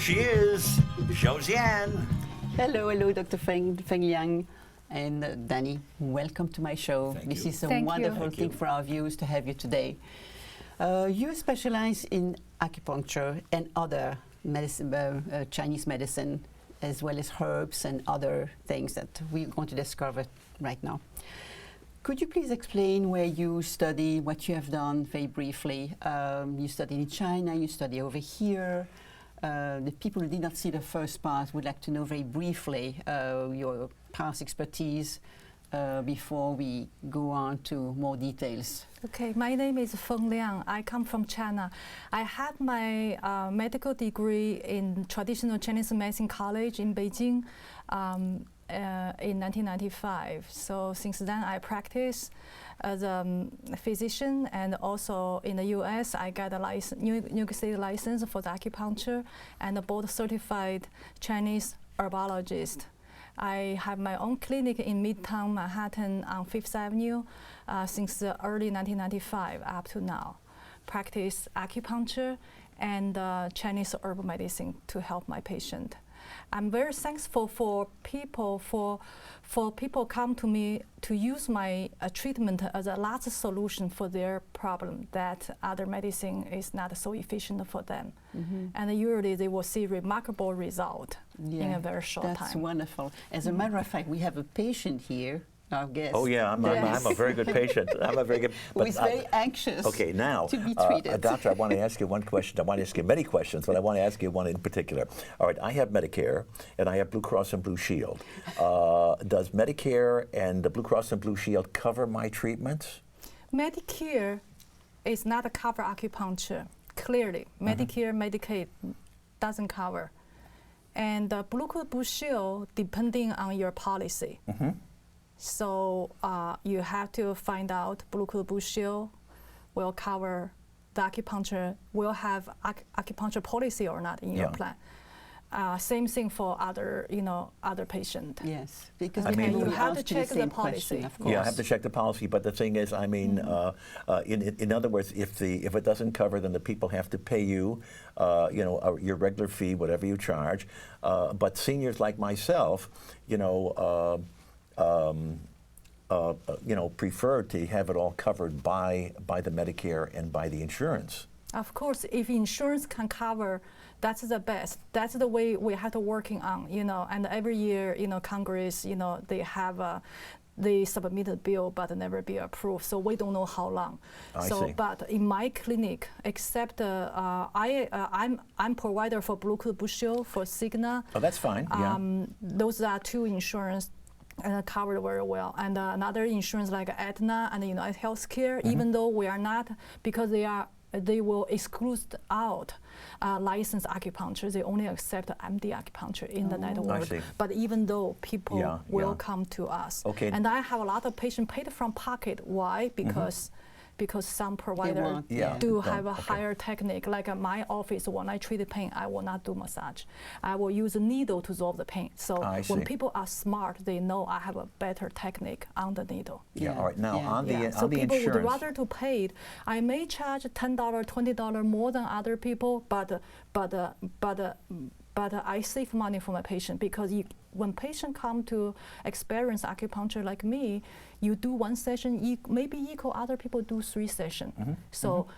she is, Xian. Hello, Dr. Feng Liang and Danny. Welcome to my show. This is a wonderful thing for our viewers to have you today. You specialize in acupuncture and other medicine, Chinese medicine, as well as herbs and other things that we're going to discover right now. Could you please explain where you study, what you have done very briefly? You study in China, you study over here. The people who did not see the first part would like to know very briefly your past expertise before we go on to more details. Okay, my name is Feng Liang. I come from China. I had my medical degree in traditional Chinese medicine college in Beijing in 1995. So since then I practice as a physician, and also in the US I got a license, New York State license for the acupuncture, and a board certified Chinese herbologist. I have my own clinic in Midtown Manhattan on 5th Avenue since the early 1995 up to now. Practice acupuncture and Chinese herbal medicine to help my patient. I'm very thankful for people come to me to use my treatment as a last solution for their problem that other medicine is not so efficient for them. And usually they will see remarkable result in a very short time. That's wonderful. As a matter of fact, we have a patient here, our guest. Oh yeah, I'm a very good patient. I'm a very good. Who is very anxious. Okay, now, to be treated. Doctor, I want to ask you one question. I want to ask you many questions, but I want to ask you one in particular. All right, I have Medicare and I have Blue Cross and Blue Shield. Does Medicare and the Blue Cross and Blue Shield cover my treatments? Medicare is not a cover acupuncture. Clearly, Medicare, Medicaid doesn't cover, and Blue Cross Blue Shield depending on your policy. So you have to find out Blue Cross Blue Shield will cover the acupuncture, will have acupuncture policy or not in your plan. Same thing for other, other patient. Yes, because you have to check the policy. Of course. Yeah, I have to check the policy. But the thing is, I mean, in other words, if it doesn't cover, then the people have to pay you, your regular fee, whatever you charge. But seniors like myself, prefer to have it all covered by the Medicare and by the insurance. Of course, if insurance can cover, that's the best. That's the way we have to working on, and every year, Congress, they submit a bill but never be approved, so we don't know how long. I see. But in my clinic, except I'm provider for Blue Cross Blue Shield, for Cigna. Oh, that's fine, yeah. Those are two insurance covered very well, and another insurance like Aetna and United Healthcare, even though we are not, because they will exclude out licensed acupuncture. They only accept MD acupuncture in the network. But even though people will come to us, and I have a lot of patients paid from pocket. Why? Because some providers do have a higher technique. Like at my office, when I treat the pain, I will not do massage. I will use a needle to resolve the pain. So when people are smart, they know I have a better technique on the needle. All right. Now on the so people insurance, would rather to pay it. I may charge $10, $20 more than other people, but I save money for my patient, because when patients come to experience acupuncture like me, you do one session, maybe equal other people do 3 sessions. So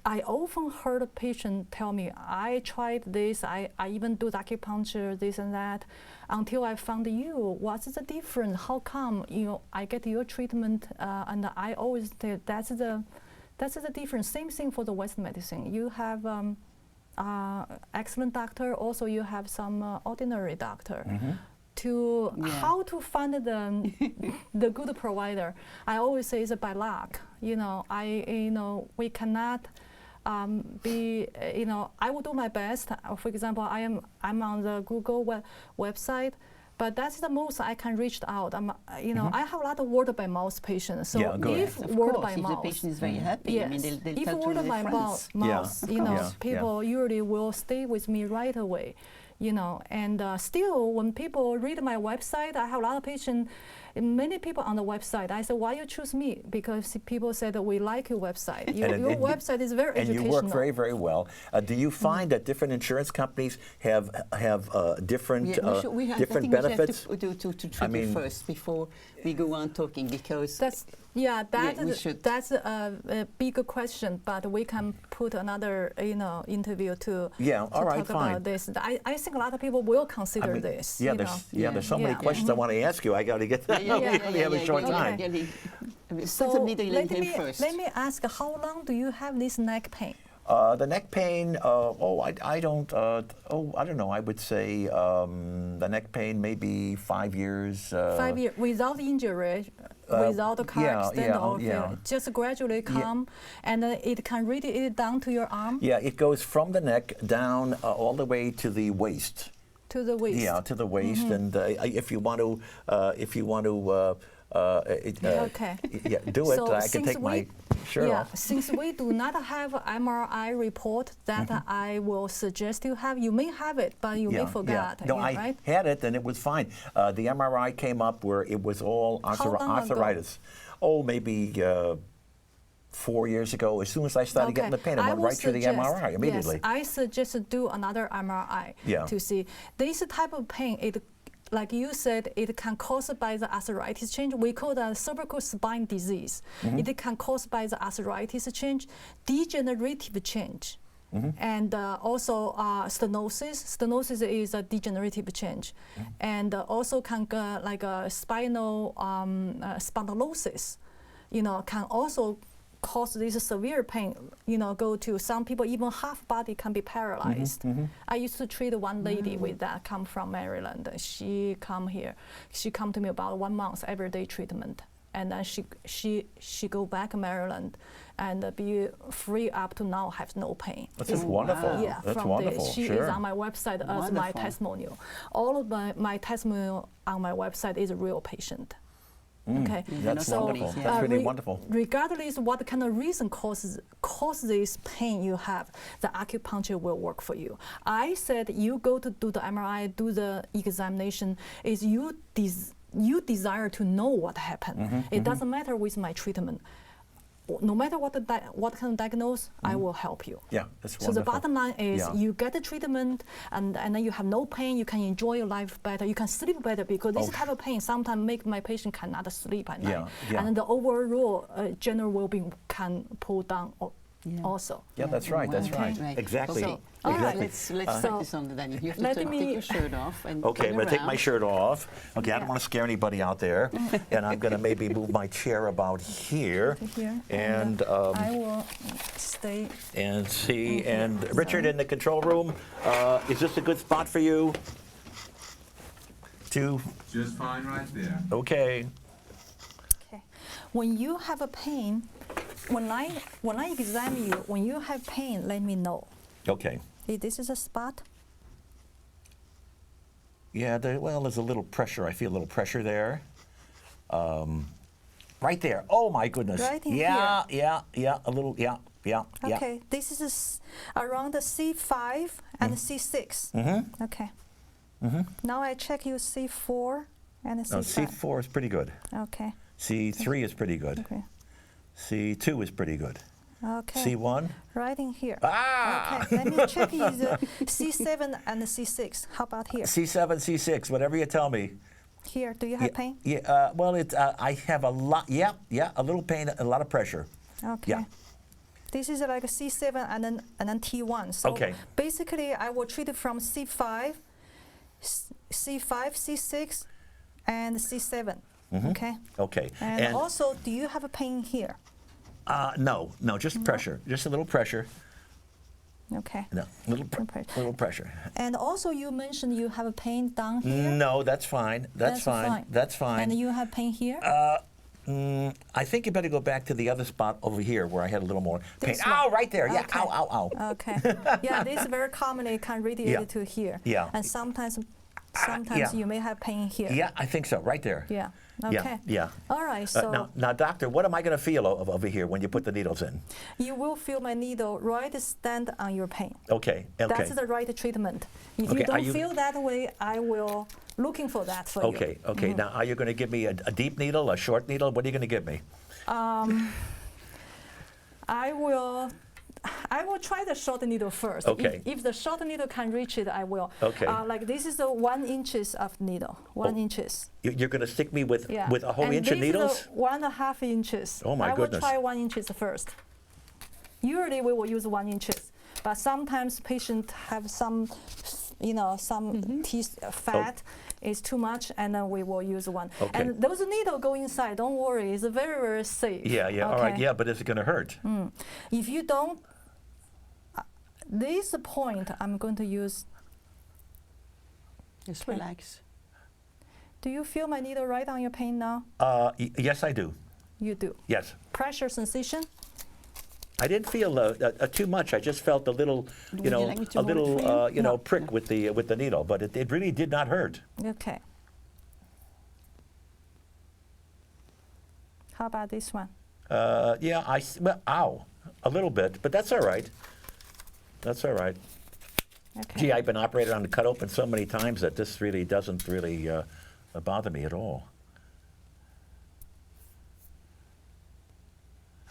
I often heard a patient tell me, I tried this, I even do the acupuncture, this and that, until I found you. What's the difference? How come I get your treatment? And I always say that's the difference. Same thing for the Western medicine. You have excellent doctor. Also, you have some ordinary doctor. How to find the good provider? I always say it's by luck. We cannot be. I will do my best. For example, I'm on the Google website. But that's the most I can reach out. I have a lot of word by mouth patients. So if word by mouth, the patient is very happy, I mean, they'll if talk word to by their mouth, people usually will stay with me right away. And still, when people read my website, I have a lot of patients many people on the website. I said, why you choose me? Because people said that we like your website. Your website is very educational. And you work very, very well. Do you find that different insurance companies have different different benefits? We have to treat you first before we go on talking, because that's a bigger question, but we can put another interview to talk about this. I think a lot of people will consider this. There's so many questions I want to ask you. I got to get that. We have a short time. So let me ask, how long do you have this neck pain? The neck pain, I don't know. I would say the neck pain maybe 5 years. 5 years without injury, without the car accident, just gradually come, and it can really down to your arm. Yeah, it goes from the neck down all the way to the waist. To the waist. Yeah, to the waist, and if you want to, do it. So I can take my shirt off. Since we do not have MRI report that I will suggest you have, you may have it, but you may forget. No, I had it and it was fine. The MRI came up where it was all arthritis. Oh, maybe 4 years ago. As soon as I started getting the pain, I went right to the MRI immediately. Yes, I suggest do another MRI to see this type of pain. Like you said, it can cause by the arthritis change. We call that cervical spine disease. It can cause by the arthritis change, degenerative change, and also stenosis. Stenosis is a degenerative change, and also can like a spinal spondylosis. Can also cause this severe pain, go to some people, even half body can be paralyzed. I used to treat one lady with that, come from Maryland. She come here. She come to me about 1 month everyday treatment. And then she go back to Maryland and be free up to now, have no pain. That's wonderful. Yeah, that's wonderful. She is on my website as my testimonial. All of my testimonial on my website is a real patient. Okay, that's wonderful. That's really wonderful. Regardless what kind of reason causes this pain you have, the acupuncture will work for you. I said you go to do the MRI, do the examination, is you desire to know what happened. It doesn't matter with my treatment. No matter what kind of diagnosis, I will help you. Yeah, that's wonderful. So the bottom line is you get the treatment, and then you have no pain. You can enjoy your life better. You can sleep better, because this type of pain sometimes make my patient cannot sleep at night. And the overall general well-being can pull down also. Yeah, that's right. That's right. Exactly. So, all right, let's practice on the Danny. You have to take your shirt off. And okay, I'm going to take my shirt off. Okay, I don't want to scare anybody out there. And I'm going to maybe move my chair about here. And I will stay. And see. And Richard in the control room, is this a good spot for you? Just fine right there. Okay. Okay. When you have a pain, when I examine you, when you have pain, let me know. Okay. This is a spot. Yeah, there's a little pressure. I feel a little pressure there. Right there. Oh my goodness. Right in here. A little. Okay. This is around the C5 and C6. Okay. Now I check you C4 and C5. No, C4 is pretty good. Okay. C3 is pretty good. Okay. C2 is pretty good. Okay. C1? Right in here. Ah! Okay, let me check is C7 and C6. How about here? C7, C6, whatever you tell me. Here, do you have pain? Yeah, well, I have a lot, a little pain, a lot of pressure. Okay. Yeah. This is like a C7 and then T1. So basically, I will treat it from C5, C6, and C7. Okay. Okay. And also, do you have a pain here? No, just pressure, just a little pressure. Okay. No, little pressure. And also, you mentioned you have a pain down here. No, that's fine. That's fine. That's fine. And you have pain here? I think you better go back to the other spot over here where I had a little more pain. Ow, right there. Yeah, ow. Okay. Yeah, this very commonly can radiate to here. Yeah. And sometimes Sometimes you may have pain here. Yeah, I think so. Right there. Yeah. Okay. Yeah. All right. So now, doctor, what am I going to feel over here when you put the needles in? you will feel my needle right stand on your pain. Okay. That's the right treatment. If you don't feel that way, I will looking for that for you. Okay. Now, are you going to give me a deep needle, a short needle? What are you going to give me? I will try the short needle first. Okay. If the short needle can reach it, I will. Okay. Like this is a 1 inches of needle. 1 inches. You're going to stick me with a whole and inch of needles? This is 1.5 inches. Oh my goodness. I will try 1 inches first. Usually we will use 1 inches, but sometimes patients have some, teeth fat. Is too much, and then we will use one. Okay. And those needles go inside. Don't worry, it's very, very safe. Yeah. Okay. All right. Yeah, but is it going to hurt? If you don't, this point I'm going to use. Just relax. Do you feel my needle right on your pain now? Yes, I do. You do. Yes. Pressure sensation? I didn't feel too much. I just felt a little, prick with the needle, but it really did not hurt. Okay. How about this one? Ow, a little bit, but that's all right. That's all right. Okay. Gee, I've been operated on the cut open so many times that this really doesn't bother me at all.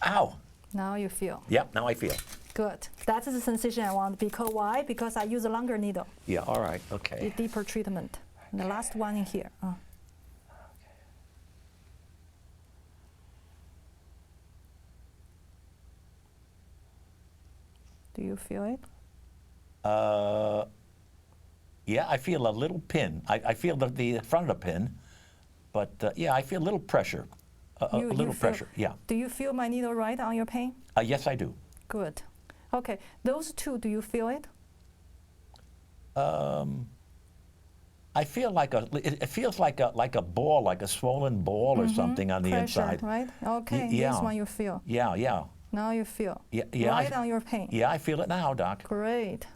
Ow. Now you feel. Yeah, now I feel. Good. That's the sensation I want. Because why? Because I use a longer needle. Yeah, all right, okay. A deeper treatment. And the last one in here. Do you feel it? Yeah, I feel a little pin. I feel the front of the pin, but I feel a little pressure. A little pressure, yeah. Do you feel my needle right on your pain? Yes, I do. Good. Okay, those two, do you feel it? I feel like it feels like a ball, like a swollen ball or something on the Pressure, inside. Right? Okay, yeah. this one you feel. Yeah. Now you feel. Yeah. Right on your pain. Yeah, I feel it now, Doc. Great.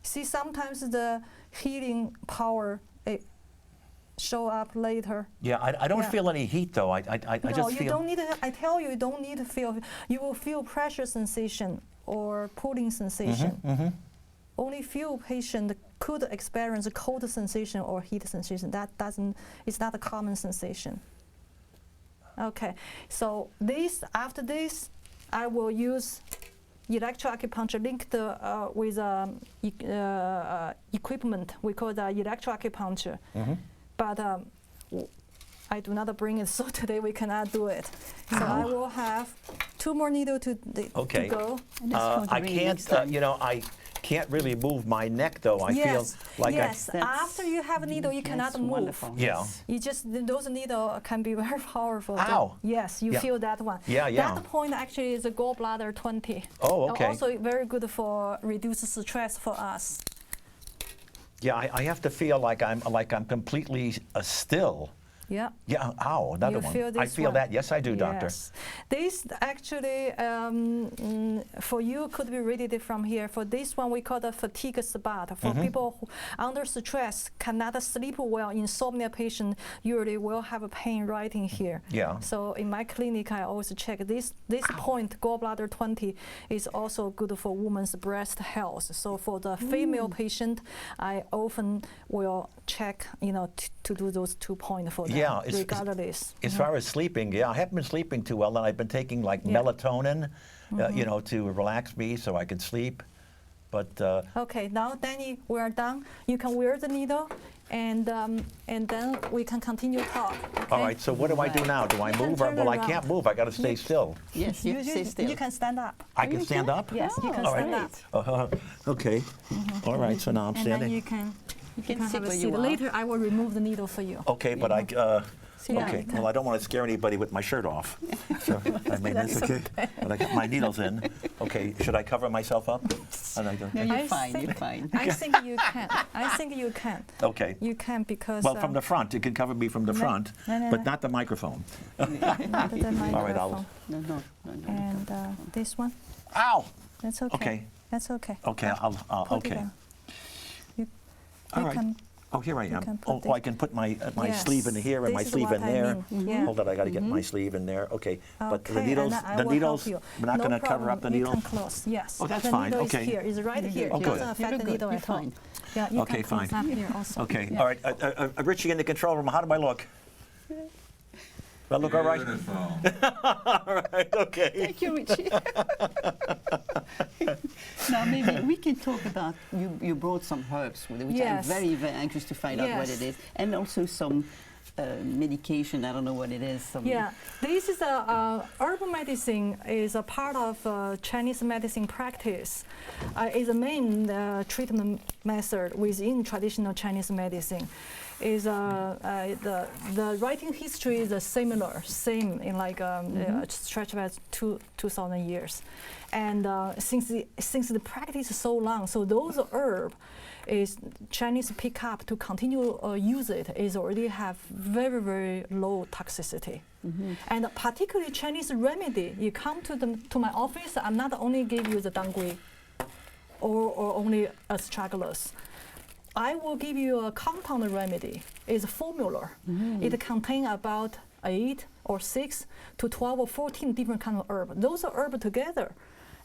See, sometimes the healing power show up later. Yeah, I don't feel any heat though. I just feel. You don't need to, I tell you, you don't need to feel. You will feel pressure sensation or pulling sensation. Only few patients could experience a cold sensation or heat sensation. That doesn't. It's not a common sensation. Okay, so after this, I will use electroacupuncture linked with equipment. We call that electroacupuncture. But I do not bring it, so today we cannot do it. So I will have 2 more needles to go. I can't, I can't really move my neck though. I feel like after you have a needle, you cannot move. Wonderful. Yeah. You just those needles can be very powerful. Ow. Yes, you feel that one. Yeah. That point actually is a gallbladder 20. Oh, okay. Also very good for reduce stress for us. Yeah, I have to feel like I'm completely still. Yeah. Yeah. Ow. Another you one. Feel this I feel one? that. Yes, I do, doctor. Yes. This actually, for you, could be read it from here. For this one, we call the fatigue spot. For people who under stress cannot sleep well, insomnia patient usually will have a pain right in here. Yeah. So in my clinic, I always check this point, gallbladder 20, is also good for women's breast health. So for the female patient, I often will check, to do those 2 points for them. Yeah, regardless. As far as sleeping, I haven't been sleeping too well, and I've been taking like melatonin, to relax me so I can sleep. But okay, now Danny, we are done. You can wear the needle, and then we can continue talk. Okay? All right. So what do I do now? Do I move? Well, I can't move. I got to stay still. Yes, you stay still. You can stand up. I can stand up. Yes, you can stand up. Okay. All right. So now I'm and standing. Then you can sit have a where seat. you are. Later, I will remove the needle for you. Okay, but okay. Well, I don't want to scare anybody with my shirt off. So I made this okay. But I got my needles in. Okay. Should I cover myself up? No, you're fine. You're fine. I think you can. I think you can. Okay. You can because. Well, from the front, you can cover me from the front, but not the microphone. Not the microphone. All right, No. And this one. Ow. That's okay. Okay. That's okay. Okay. Put it Okay. down. You All right. can Oh, here I am. Oh, I can put my Yes. sleeve in here and my This is sleeve what in I there. mean. Yeah. Hold on, I got to get my sleeve in there. Okay, but the Okay, needles, and I the will needles, help you. we're not No going to cover problem. up the You needle. can close, yes. Oh, that's the fine, needle okay. is here, is right here. Oh, It good. doesn't affect the needle You're at all. fine. Yeah, you Okay, can close fine. up here also. Okay, Yeah. all right. Richie in the control room, how do I look? Do I look all right? Beautiful. All right, okay. Thank you, Richie. Now, maybe we can talk about, you brought some herbs, which Yes. I'm very, very anxious to find out what Yes. it is. And also some medication, I don't know what it is. Yeah, this is herbal medicine is a part of Chinese medicine practice. Is a main treatment method within traditional Chinese medicine. Is the writing history is same in like stretch of 2,000 years, and since the practice is so long, so those herb is Chinese pick up to continue use it is already have very, very low toxicity. And particularly Chinese remedy, you come to my office, I'm not only give you the dangui or only astragalus. I will give you a compound remedy. It's a formula. It contains about 8 or 6 to 12 or 14 different kind of herb. Those herb together,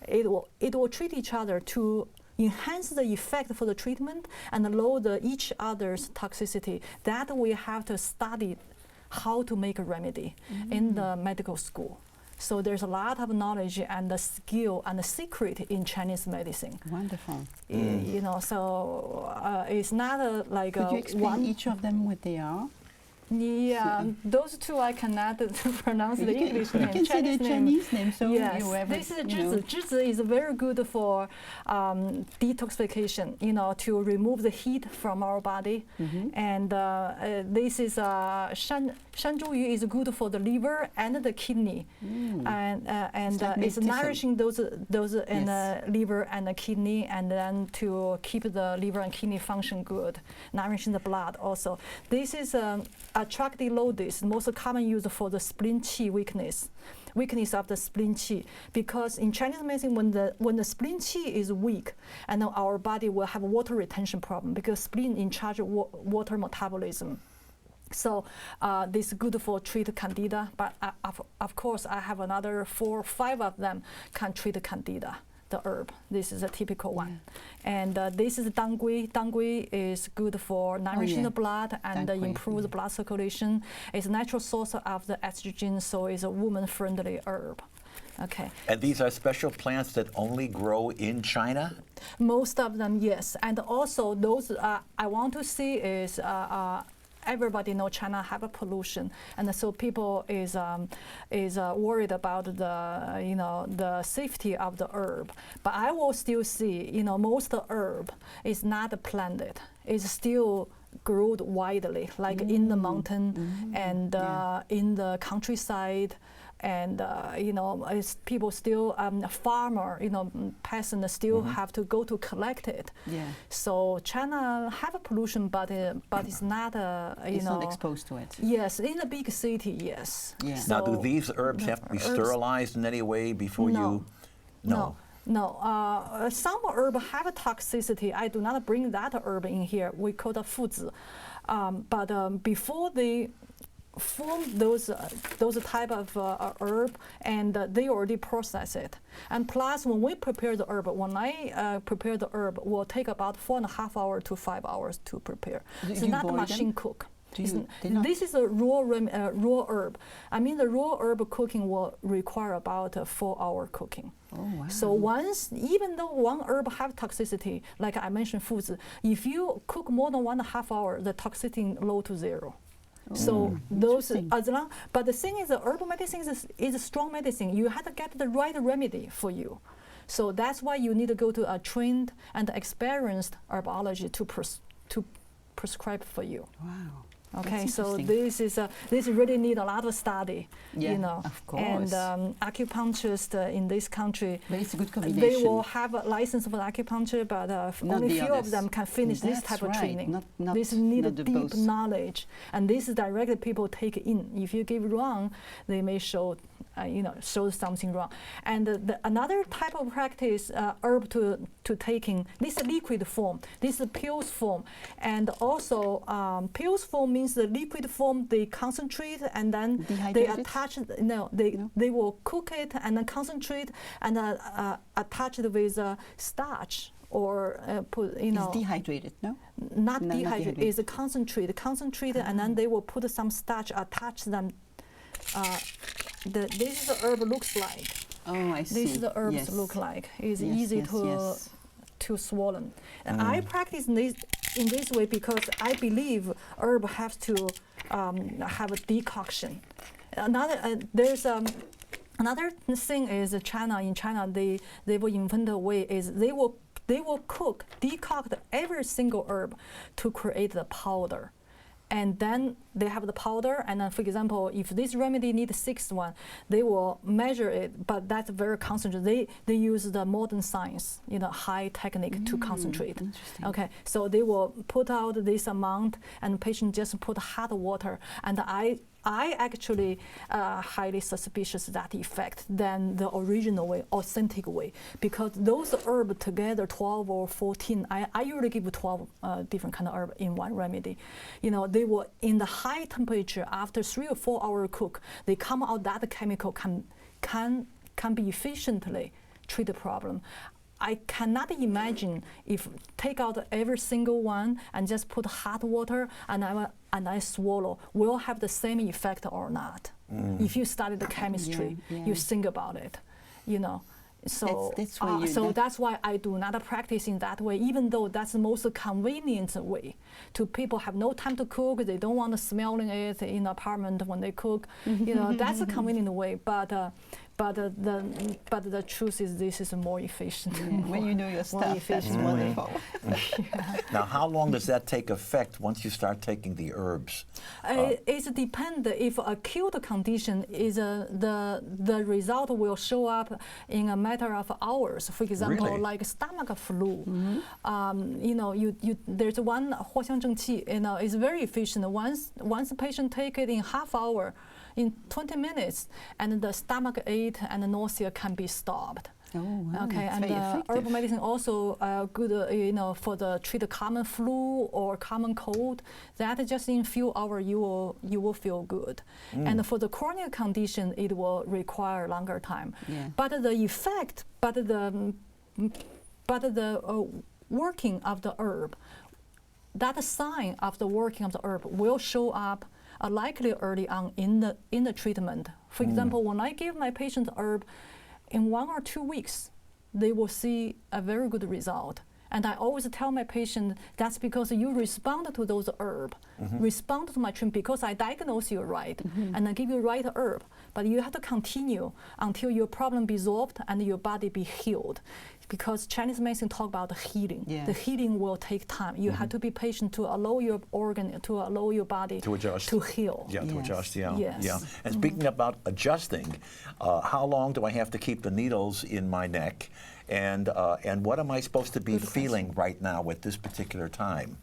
it will treat each other to enhance the effect for the treatment and lower each other's toxicity. That we have to study how to make a remedy in the medical school. So there's a lot of knowledge and the skill and the secret in Chinese medicine. Wonderful. You know, so it's not like Could you explain one. each of them what they are? Yeah, those two I cannot pronounce the English You name. can say the Chinese name, so Yes, whoever, this is you know. zhizi. Zhizi is very good for detoxification, you know, to remove the heat from our body. And this is shanzhuyu is good for the liver and the kidney, and It's like it's meditation. nourishing those in Yes. the liver and the kidney, and then to keep the liver and kidney function good, nourishing the blood also. This is atractylodis, most common use for the spleen qi weakness of the spleen qi, because in Chinese medicine, when the spleen qi is weak, and then our body will have water retention problem because spleen in charge of water metabolism. So this is good for treat candida, but of course I have another 4 or 5 of them can treat candida. The herb, this is a typical one, and this is dangui. Dangui is good for nourishing the blood and improve the blood circulation. It's a natural source of the estrogen, so it's a woman-friendly herb. Okay. And these are special plants that only grow in China? Most of them, yes, and also those I want to see is. Everybody know China have a pollution, and so people is worried about the safety of the herb. But I will still see most herb is not planted; it's still grown widely, like in the mountain and in the countryside. And people still farmer, peasant still have to go to collect it. Yeah. So China have a pollution, but it's not It's not exposed to it. Yes, in a big city, yes. Yeah. Now, do So these herbs have to be sterilized in any way before you? No. Some herb have a toxicity. I do not bring that herb in here. We call it fuzi. But before they form those type of herb, and they already process it. And plus, when we prepare the herb, when I prepare the herb, will take about 4.5 hours to 5 hours to prepare. It's Do you not boil machine them? cook. They're not- This is a raw herb. I mean, the raw herb cooking will require about a 4-hour cooking. Oh, wow. So even though one herb have toxicity, like I mentioned, foods, if you cook more than 1.5 hours, the toxicity low to 0. So those, Interesting. but the thing is, the herbal medicine is a strong medicine. You have to get the right remedy for you. So that's why you need to go to a trained and experienced herbologist to prescribe for you. Wow. Okay, so this really need a lot of study, yeah, you know. Of course. And acupuncturists in this country, but it's a good combination. They will have a license for acupuncture, but only few of them can finish this type of training. This need deep knowledge, and this is directly people take in. If you give wrong, they may show show something wrong. And another type of practice, herb to taking, this is liquid form, this is pills form. And also pills form means the liquid form, they concentrate and then they attach, they will cook it and then concentrate and attach it with starch. Or put, It's dehydrated, no? Not dehydrated, it's concentrated, and then they will put some starch, attach them. This is the herb looks like. Oh, I see. This is the herbs look like. It's easy to swallow. And I practice this in this way because I believe herb has to have a decoction. Another thing is China. In China, they will invent a way is they will decoct every single herb to create the powder. And then they have the powder, and then, for example, if this remedy needs 6 one, they will measure it, but that's very concentrated. They use the modern science, high technique to concentrate. Okay, so they will put out this amount, and the patient just put hot water. And I actually highly suspicious that effect than the original way, authentic way, because those herbs together, 12 or 14, I usually give 12 different kind of herb in one remedy. They will in the high temperature after 3 or 4 hour cook, they come out that chemical can be efficiently treat the problem. I cannot imagine if take out every single one and just put hot water and I swallow will have the same effect or not. If you study the chemistry, you think about it, So that's why I do not practice in that way, even though that's the most convenient way. To people have no time to cook, they don't want to smelling it in the apartment when they cook. That's a convenient way. But the truth is, this is more efficient. When you know your stuff, that's wonderful. Now, how long does that take effect once you start taking the herbs? It depends. If acute condition is the result will show up in a matter of hours. For example, like stomach flu. There's one 藿香正气. It's very efficient. Once the patient take it in half hour, in 20 minutes, and the stomach ache and the nausea can be stopped. Oh, wow. Okay, and herbal medicine also good, for the treat the common flu or common cold. That just in few hours you will feel good. And for the chronic condition, it will require longer time. Yeah. But the effect, the working of the herb, that sign of the working of the herb will show up likely early on in the treatment. For example, when I give my patient herb, in 1 or 2 weeks, they will see a very good result. And I always tell my patient, that's because you respond to those herbs, respond to my treatment because I diagnose you right, and I give you right herb. But you have to continue until your problem be solved and your body be healed. Because Chinese medicine talk about the healing. Yeah. The healing will take time. You have to be patient to allow your organ, to allow your body to adjust, to heal. Yeah, to adjust. Yeah, yes. Yeah. And speaking about adjusting, how long do I have to keep the needles in my neck, and what am I supposed to be feeling right now at this particular time?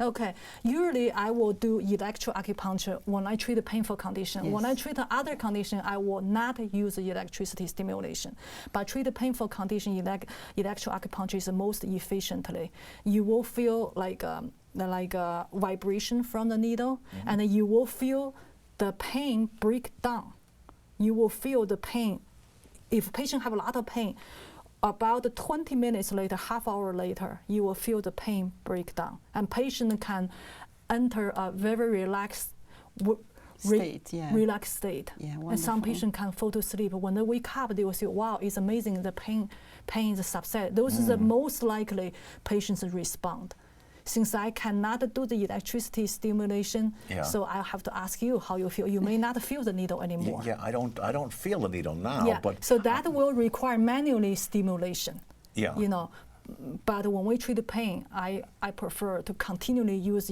Okay, usually I will do electroacupuncture when I treat a painful condition. Yes. When I treat other condition, I will not use electricity stimulation. But treat a painful condition, electroacupuncture is the most efficiently. You will feel like a vibration from the needle, and you will feel the pain break down. You will feel the pain. If patient have a lot of pain, about 20 minutes later, half hour later, you will feel the pain break down. And patient can enter a very relaxed state. Relaxed state. Yeah, and some patients can fall to sleep. When they wake up, they will say, wow, it's amazing, the pain is subside. Those are the most likely patients respond. Since I cannot do the electricity stimulation, so I have to ask you how you feel. You may not feel the needle anymore. Yeah, I don't feel the needle now. Yeah. But so that will require manually stimulation. Yeah. But when we treat the pain, I prefer to continually use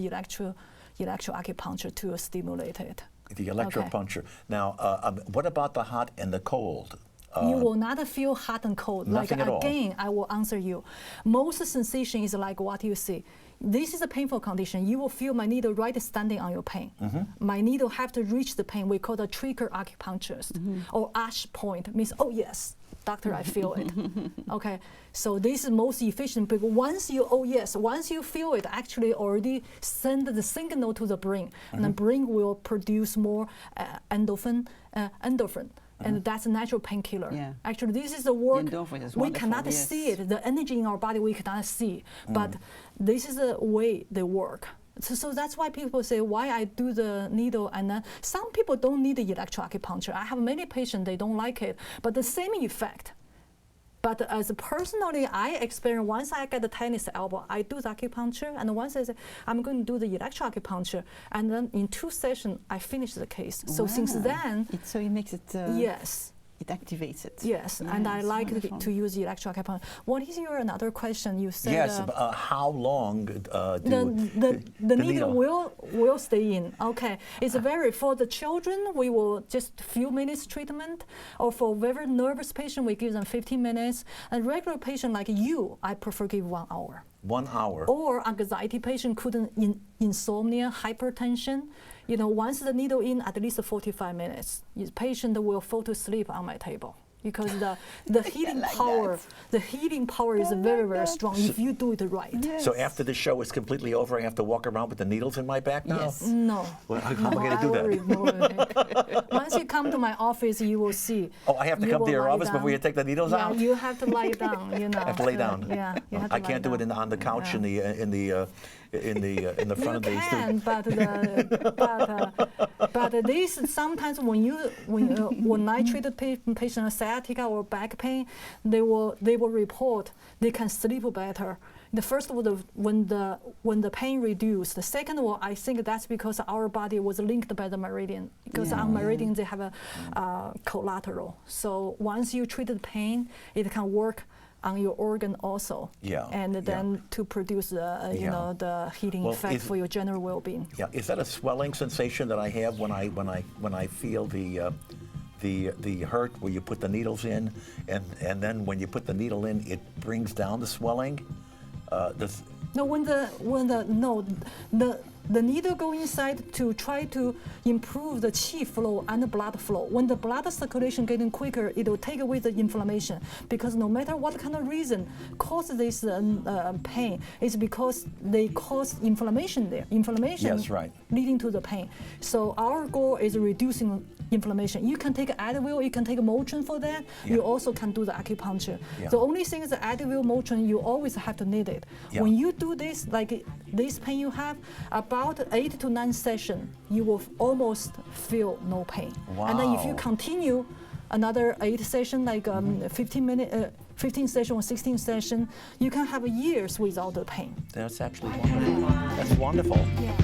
electroacupuncture to stimulate it. The electropuncture. Okay. Now, what about the hot and the cold? You will not feel hot and cold. Nothing at all. Again, I will answer you. Most sensation is like what you see. This is a painful condition. You will feel my needle right standing on your pain. My needle have to reach the pain. We call the trigger acupuncturist or ash point. Means, oh yes, doctor, I feel it. Okay, so this is most efficient because once you feel it, actually already send the signal to the brain, and the brain will produce more endorphin. And that's a natural painkiller. Yeah. Actually, this is the work. We cannot see it. The energy in our body we cannot see, but this is the way they work. So that's why people say why I do the needle, and then some people don't need the electroacupuncture. I have many patients they don't like it, but the same effect. But as personally, I experience once I get the tennis elbow, I do the acupuncture, and once I say I'm going to do the electroacupuncture, and then in 2 sessions I finish the case. So since then, so it makes it yes. It activates it. Yes, and I like to use the electroacupuncture. What is your another question? You said yes. How long the needle will stay in? Okay, it's very for the children. We will just few minutes treatment, or for very nervous patient we give them 15 minutes. And regular patient like you, I prefer give 1 hour. 1 hour. Or anxiety patient couldn't insomnia, hypertension. You know, once the needle in, at least 45 minutes, the patient will fall to sleep on my table because the healing like power, the healing power is very strong if you do it right. Yes. So after the show is completely over, I have to walk around with the needles in my back now? Yes. No. Well, how am I going to do that? Once you come to my office, you will see. Oh, I have to come to your office before you take the needles out? Yeah, you have to lie down. You know. I have to lay down. Yeah, you have to I can't do it on the couch in the front of the studio. But this sometimes when I treat a patient sciatica or back pain, they will report they can sleep better. The first of all, when the pain reduced. The second of all, I think that's because our body was linked by the meridian. Because on meridian they have a collateral. So once you treat the pain, it can work on your organ also, and then to produce the the healing effect for your general well-being. Yeah, is that a swelling sensation that I have when I feel the hurt where you put the needles in, and then when you put the needle in, it brings down the swelling? The needle go inside to try to improve the qi flow and the blood flow. When the blood circulation getting quicker, it will take away the inflammation. Because no matter what kind of reason cause this pain, it's because they cause inflammation there. Inflammation leading to the pain. So our goal is reducing inflammation. You can take Advil, you can take Motrin for that. You also can do the acupuncture. The only thing is the Advil, Motrin, you always have to need it. When you do this, like this pain you have, about 8 to 9 sessions, you will almost feel no pain. Wow. And then if you continue another 8 sessions, like 15 session or 16 session, you can have years without the pain. That's actually wonderful. That's wonderful. Yeah.